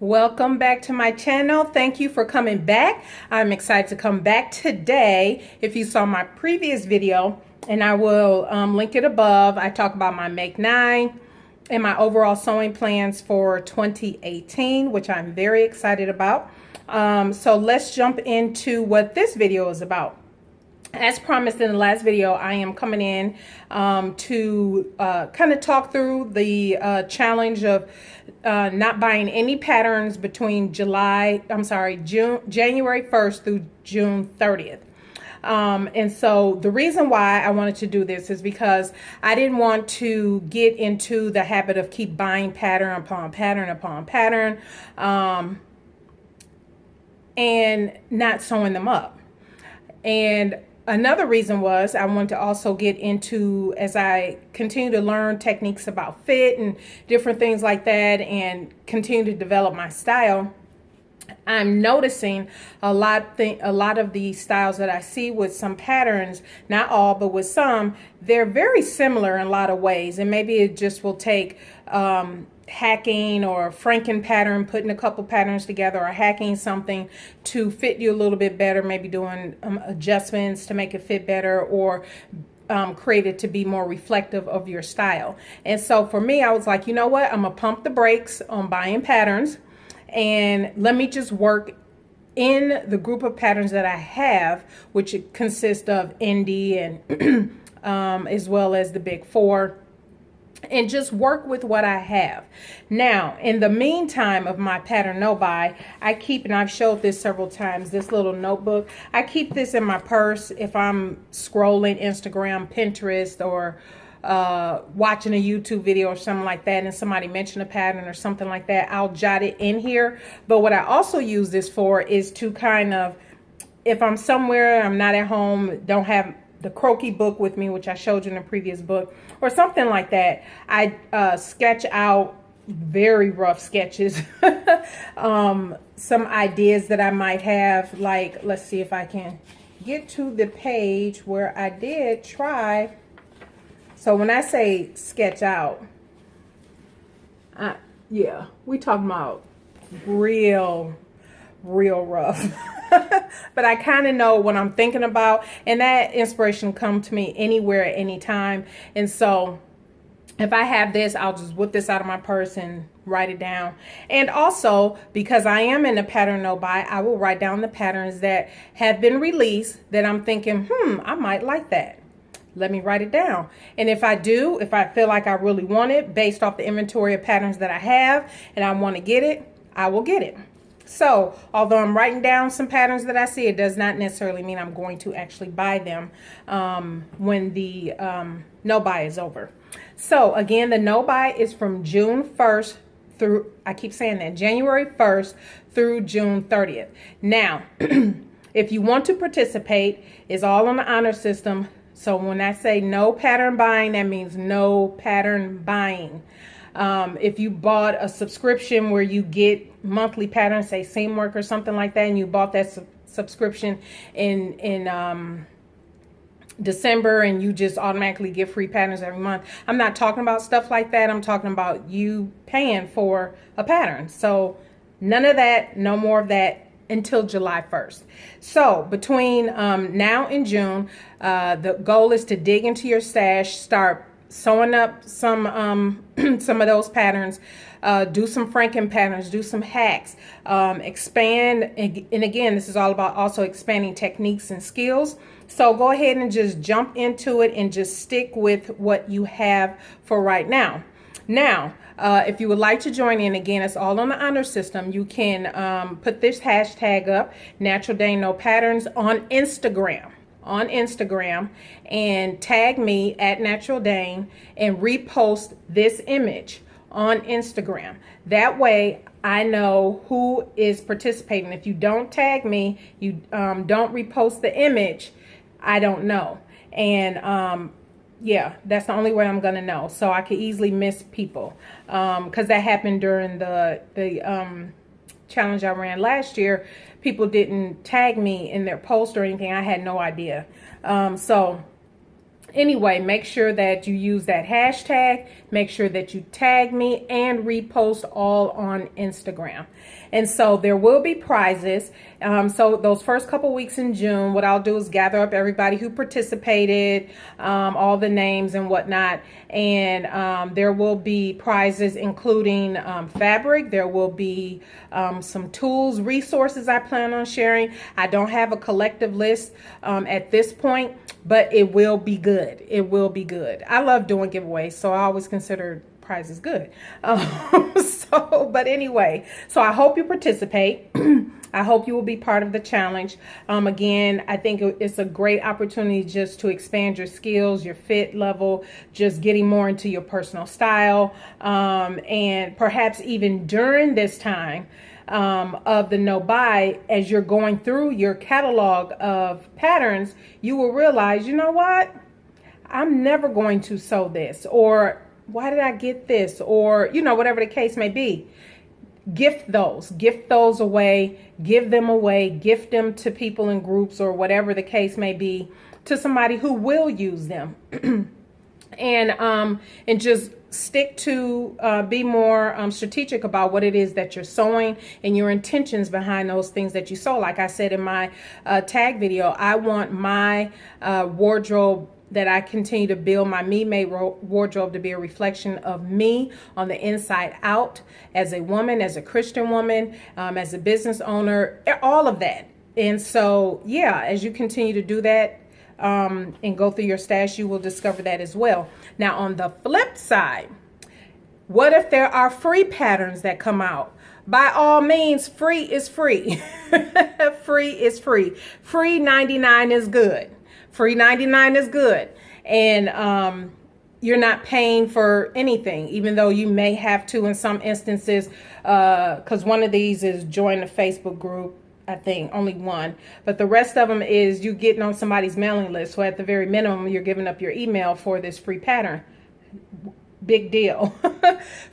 Welcome back to my channel. Thank you for coming back. I'm excited to come back today. If you saw my previous video, and I will link it above, I talk about my Make 9 and my overall sewing plans for 2018, which I'm very excited about. So let's jump into what this video is about. As promised in the last video, I am coming in to kind of talk through the challenge of not buying any patterns between January 1st through June 30th. And so the reason why I wanted to do this is because I didn't want to get into the habit of keep buying pattern upon pattern upon pattern and not sewing them up. And another reason was I wanted to also get into, as I continue to learn techniques about fit and different things like that and continue to develop my style, I'm noticing a lot of the styles that I see with some patterns, not all, but with some, they're very similar in a lot of ways. And maybe it just will take hacking or Franken pattern, putting a couple patterns together, or hacking something to fit you a little bit better, maybe doing adjustments to make it fit better, or create it to be more reflective of your style. And so for me, I was like, you know what, I'm gonna pump the brakes on buying patterns and let me just work in the group of patterns that I have, which consist of indie and as well as the big four, and just work with what I have. Now, in the meantime of my pattern no buy, I keep, and I've showed this several times, this little notebook. I keep this in my purse if I'm scrolling Instagram, Pinterest, or watching a YouTube video or something like that, and somebody mentioned a pattern or something like that, I'll jot it in here. But what I also use this for is to kind of, if I'm somewhere, I'm not at home, don't have the croquis book with me, which I showed you in the previous book, or something like that, I sketch out very rough sketches, some ideas that I might have. Like, let's see if I can get to the page where I did try. So when I say sketch out, yeah, we talking about real rough. But I kind of know what I'm thinking about, and that inspiration come to me anywhere at any time. And so if I have this, I'll just whip this out of my purse and write it down. And also, because I am in a pattern no buy, I will write down the patterns that have been released that I'm thinking, I might like that. Let me write it down. And if I do, if I feel like I really want it based off the inventory of patterns that I have and I want to get it, I will get it. So although I'm writing down some patterns that I see, it does not necessarily mean I'm going to actually buy them when the no buy is over. So again, the no buy is from June 1st through, I keep saying that, January 1st through June 30th. Now, if you want to participate, it's all on the honor system. So when I say no pattern buying, that means no pattern buying. If you bought a subscription where you get monthly patterns, say Seamwork or something like that, and you bought that subscription in December and you just automatically get free patterns every month, I'm not talking about stuff like that. I'm talking about you paying for a pattern. So none of that, no more of that until July 1st. So between now and June, the goal is to dig into your stash, start sewing up some some of those patterns, do some Franken patterns, do some hacks, expand, and again, this is all about also expanding techniques and skills. So go ahead and just jump into it and just stick with what you have for right now. Now, if you would like to join in, again, it's all on the honor system. You can put this hashtag up, Natural Dane No Patterns, on Instagram. And tag me at Natural Dane and repost this image on Instagram. That way I know who is participating. If you don't tag me, you don't repost the image, I don't know. And yeah, that's the only way I'm gonna know. So I could easily miss people because that happened during the challenge I ran last year. People didn't tag me in their post or anything. I had no idea. So Anyway, make sure that you use that hashtag. Make sure that you tag me and repost all on Instagram. And so there will be prizes. So those first couple weeks in June, what I'll do is gather up everybody who participated, all the names and whatnot. And there will be prizes including fabric. There will be some tools, resources I plan on sharing. I don't have a collective list at this point, but it will be good. It will be good. I love doing giveaways, so I always consider prizes good. But anyway, so I hope you participate. I hope you will be part of the challenge. Again, I think it's a great opportunity just to expand your skills, your fit level, just getting more into your personal style. And perhaps even during this time of the no buy, as you're going through your catalog of patterns, you will realize, you know what? I'm never going to sew this, or why did I get this? Or, whatever the case may be. Gift those away, give them away, gift them to people in groups or whatever the case may be, to somebody who will use them. And just stick to be more strategic about what it is that you're sewing and your intentions behind those things that you sew. Like I said in my tag video, I want my wardrobe that I continue to build, my me-made wardrobe, to be a reflection of me on the inside out, as a woman, as a Christian woman, as a business owner, all of that. And so, yeah, as you continue to do that and go through your stash, you will discover that as well. Now, on the flip side, what if there are free patterns that come out? By all means, free is free. Free is free. Free 99 is good. Free 99 is good. And you're not paying for anything, even though you may have to in some instances, because one of these is join the Facebook group. I think only one, but the rest of them is you getting on somebody's mailing list. So at the very minimum, you're giving up your email for this free pattern. Big deal.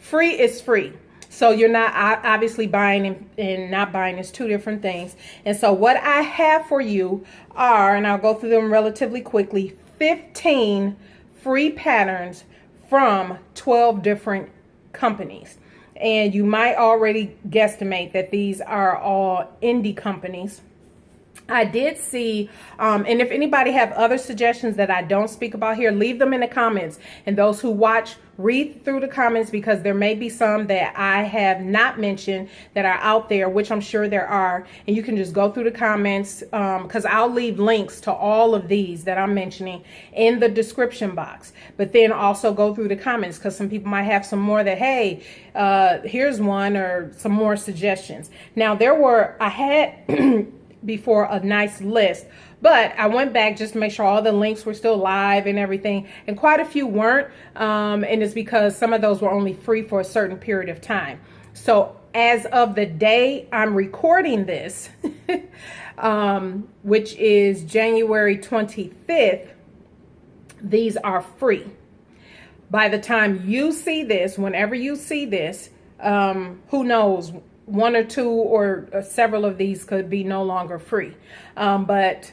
Free is free. So you're not obviously buying and not buying is two different things. And so what I have for you are, and I'll go through them relatively quickly, 15 free patterns from 12 different companies. And you might already guesstimate that these are all indie companies. I did see, and if anybody have other suggestions that I don't speak about here, leave them in the comments. And those who watch, read through the comments, because there may be some that I have not mentioned that are out there, which I'm sure there are. And you can just go through the comments, because I'll leave links to all of these that I'm mentioning in the description box. But then also go through the comments, because some people might have some more that, hey, here's one, or some more suggestions. Now, I had before a nice list, but I went back just to make sure all the links were still live and everything, and quite a few weren't, and it's because some of those were only free for a certain period of time. So as of the day I'm recording this, which is January 25th, these are free. By the time you see this, whenever you see this, who knows, one or two or several of these could be no longer free. But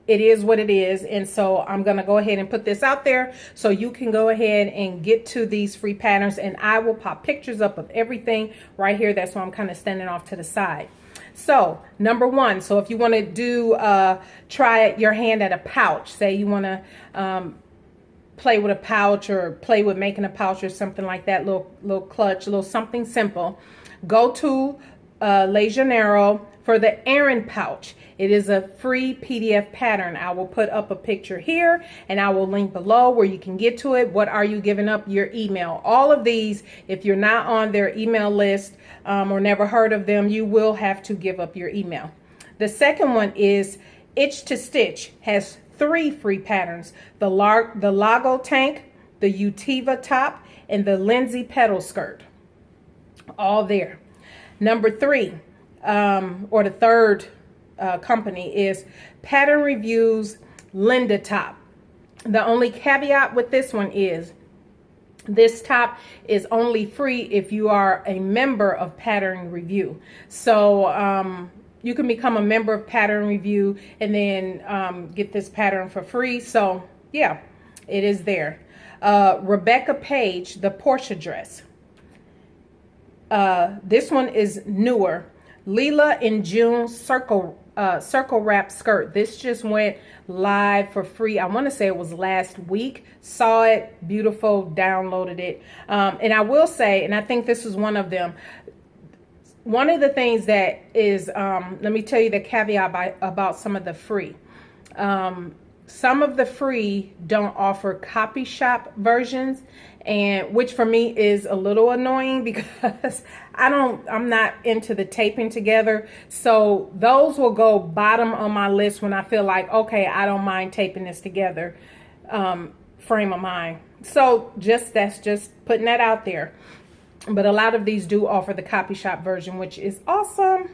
it is what it is. And so I'm going to go ahead and put this out there so you can go ahead and get to these free patterns. And I will pop pictures up of everything right here. That's why I'm kind of standing off to the side. So number one, so if you want to do, try your hand at a pouch, say you want to play with a pouch or play with making a pouch or something like that, little clutch, a little something simple. Go to Le Janeiro for the Erin pouch. It is a free PDF pattern. I will put up a picture here and I will link below where you can get to it. What are you giving up? Your email. All of these, if you're not on their email list or never heard of them, you will have to give up your email. The second one is Itch to Stitch. Has 3 free patterns. The Lago Tank, the Utiva top, and the Lindsay Petal skirt. All there. Number 3, or the third company is Pattern Reviews Linda top. The only caveat with this one is this top is only free if you are a member of Pattern Review. So you can become a member of Pattern Review and then get this pattern for free. So yeah. It is there. Rebecca Page, the Portia dress. This one is newer. Leela in June circle wrap skirt. This just went live for free. I want to say it was last week. Saw it, beautiful, downloaded it. And I will say, and I think this is one of them, one of the things that is, let me tell you the caveat about some of the free. Some of the free don't offer copy shop versions, and which for me is a little annoying because I'm not into the taping together. So those will go bottom on my list when I feel like, okay, I don't mind taping this together, frame of mind. So that's just putting that out there. But a lot of these do offer the copy shop version, which is awesome.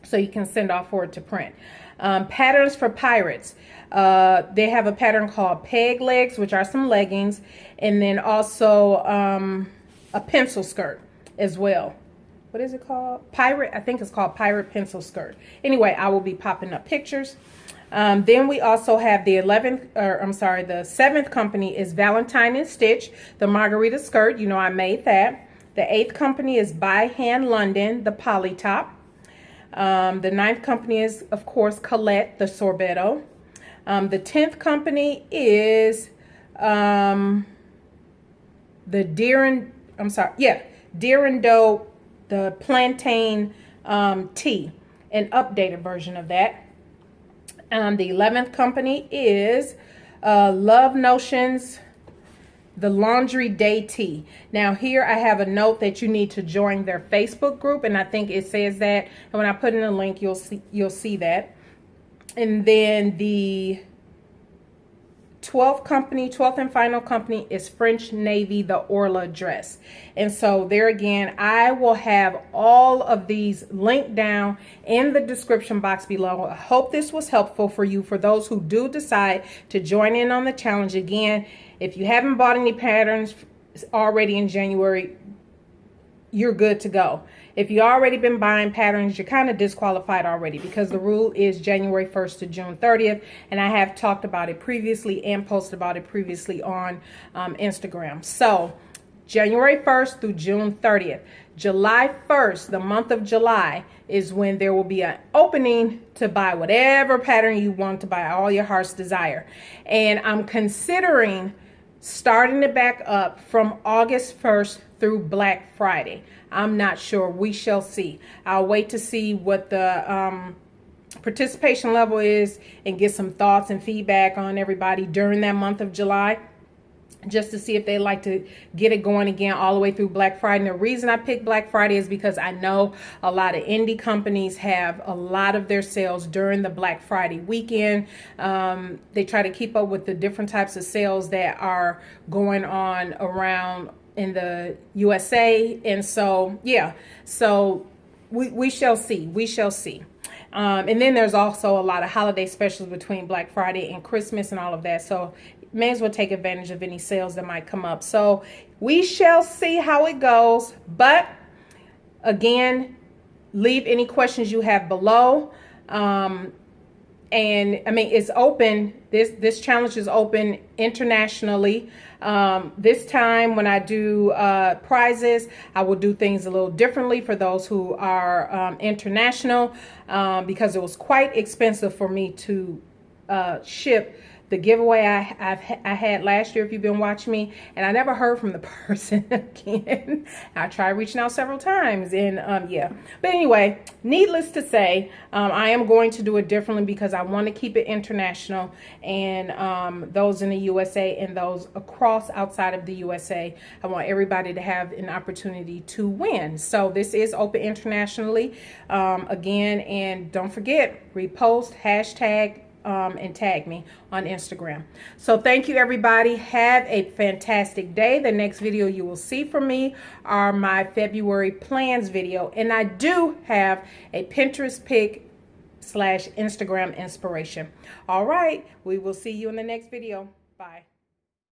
So you can send off for it to print. Patterns for pirates. They have a pattern called peg legs, which are some leggings, and then also a pencil skirt as well. What is it called? Pirate. I think it's called pirate pencil skirt. Anyway, I will be popping up pictures. Then we also have the 7th company is Valentine and Stitch, the Margarita skirt. You know, I made that. The 8th company is By Hand London, the poly top. The 9th company is, of course, Colette, the sorbetto. The 10th company is the Deer and Doe, the plantain tee, an updated version of that. The 11th company is Love Notions, the Laundry Day Tee. Now here I have a note that you need to join their Facebook group, and I think it says that. And when I put in a link, you'll see that. And then the 12th and final company is French Navy, the Orla dress. And so there again, I will have all of these linked down in the description box below. I hope this was helpful for you, for those who do decide to join in on the challenge. Again, if you haven't bought any patterns already in January, you're good to go. If you've already been buying patterns, you're kind of disqualified already, because the rule is January 1st to June 30th. And I have talked about it previously and posted about it previously on Instagram. So January 1st through June 30th. July 1st, the month of July, is when there will be an opening to buy whatever pattern you want to buy, all your heart's desire. And I'm considering starting it back up from August 1st through Black Friday. I'm not sure. We shall see. I'll wait to see what the participation level is and get some thoughts and feedback on everybody during that month of July, just to see if they like to get it going again all the way through Black Friday. And the reason I picked Black Friday is because I know a lot of indie companies have a lot of their sales during the Black Friday weekend. They try to keep up with the different types of sales that are going on around in the USA. And so, yeah, so we shall see. We shall see. And then there's also a lot of holiday specials between Black Friday and Christmas and all of that. So may as well take advantage of any sales that might come up. So we shall see how it goes. But again, leave any questions you have below. And I mean, it's open. This challenge is open internationally. This time when I do prizes, I will do things a little differently for those who are international, because it was quite expensive for me to ship the giveaway I had last year, if you've been watching me, and I never heard from the person again. I tried reaching out several times, and yeah. But anyway, needless to say, I am going to do it differently because I want to keep it international, and those in the USA and those across outside of the USA, I want everybody to have an opportunity to win. So this is open internationally, again, and don't forget, repost, hashtag, and tag me on Instagram. So thank you, everybody. Have a fantastic day. The next video you will see from me are my February plans video, and I do have a Pinterest pick / Instagram inspiration. All right, we will see you in the next video. Bye.